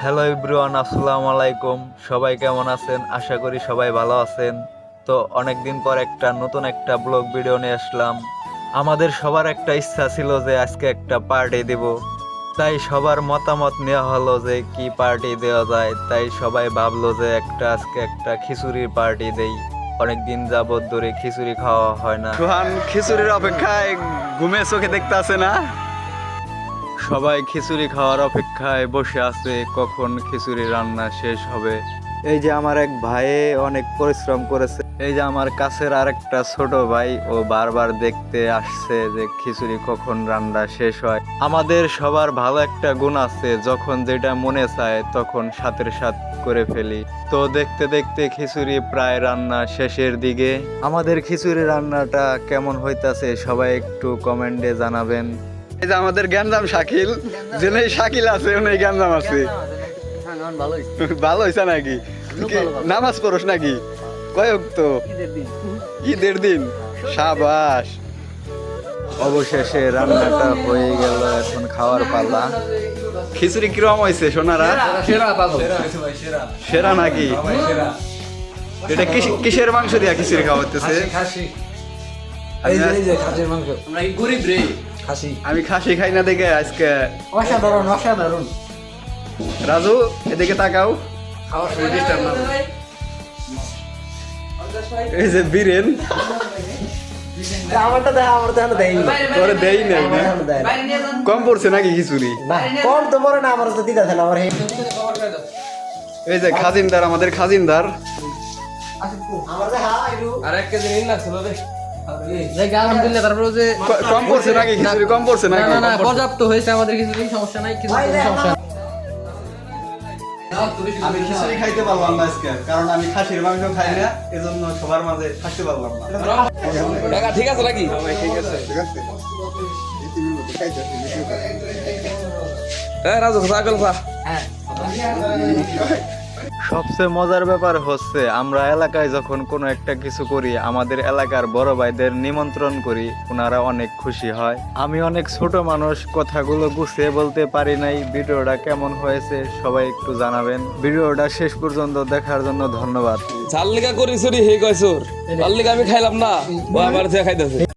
Hello everyone, আসসালামু আলাইকুম। সবাই কেমন আছেন? আশা করি সবাই ভালো আছেন। তো অনেকদিন পর নতুন একটা ব্লগ ভিডিও নিয়ে আসলাম। আমাদের সবার একটা ইচ্ছা ছিল যে আজকে একটা পার্টি দিব, তাই সবার মতামত নেওয়া হলো যে কি পার্টি দেওয়া যায়। তাই সবাই ভাবলো যে আজকে একটা খিচুড়ির পার্টি দেই। অনেকদিন যাবত ধরে খিচুড়ি খাওয়া হয় না। সোহান খিচুড়ির অপেক্ষায় ঘুমে চোখে দেখতে আছে না। সবাই খিচুড়ি খাওয়ার অপেক্ষায় বসে আছে কখন খিচুড়ি রান্না শেষ হবে। এই যে আমার এক ভাই অনেক পরিশ্রম করেছে। এই যে আমার কাছের আরেকটা ছোট ভাই, ও বারবার দেখতে আসছে যে খিচুড়ি কখন রান্না শেষ হয়। আমাদের সবার ভালো একটা গুণ আছে, যখন যেটা মনে চায় তখন সাথে সাথ করে ফেলি। তো দেখতে দেখতে খিচুড়ি প্রায় রান্না শেষের দিকে। আমাদের খিচুড়ি রান্নাটা কেমন হইতাছে সবাই একটু কমেন্টে জানাবেন। এই যে আমাদের গ্যাঞ্জাম শাকিল, যেখানে শাকিল আছে ওখানে গ্যাঞ্জাম আছে। ভালো হয়েছে নাকি? নামাজ পড়স নাকি? কয়েক তো ঈদের দিন। সাবাস। অবশেষে রান্নাটা হয়ে গেল, এখন খাওয়ার পালা। খিচুড়ি কিরম হয়েছে সোনারা? সেরা নাকি? এটা কিসের মাংস দিয়া খিচুড়ি খাওয়া হতেছে? আমি খাসি খাই না দেখে আজকে। অসাধারণ অসাধারণ। রাজু এদিকে তাকাও। এই যে বীরেন আমারটা দেখা আমার দেখানো দেয়নি। তোরে দেই নাই না? কম পড়ছে নাকি খিচুড়ি? কম তো পরে না, আমার তো দিতে আছে না আমার। এই যে খাজিনদার, আমাদের খাজিনদার। আমার দেখা আর এক কেজি নিন লাগছিল রে। আলহামদুলিল্লাহ। তারপরে যে কম পড়ছে নাকি খিচুড়ি? কম পড়ছে না নাকি? না না, পর্যাপ্ত হয়েছে আমাদের, কিছু সমস্যা নাই, কিছু সমস্যা নাই। আমি খিচুড়ি খাইতে পারলাম না আজকে, কারণ আমি খাসির মাংস খাই না, এজন্য সবার মাঝে থাকতে পারলাম না। টাকা ঠিক আছে নাকি? ঠিক আছে, ঠিক আছে। হ্যাঁ রাজু, সাইকেল খা। সবচেয়ে মজার ব্যাপার হচ্ছে, আমরা এলাকায় যখন কোনো একটা কিছু করি, আমাদের এলাকার বড় ভাইদের নিমন্ত্রণ করি, ওনারা অনেক খুশি হয়। আমি অনেক ছোট মানুষ, কথাগুলো গুছিয়ে বলতে পারি নাই। ভিডিওটা কেমন হয়েছে সবাই একটু জানাবেন। ভিডিওটা শেষ পর্যন্ত দেখার জন্য ধন্যবাদ। ঝাল লিগা করি সরি হে কয়সুর, ঝাল লিগা আমি খাইলাম না, ও আমার যে খাইতেছে।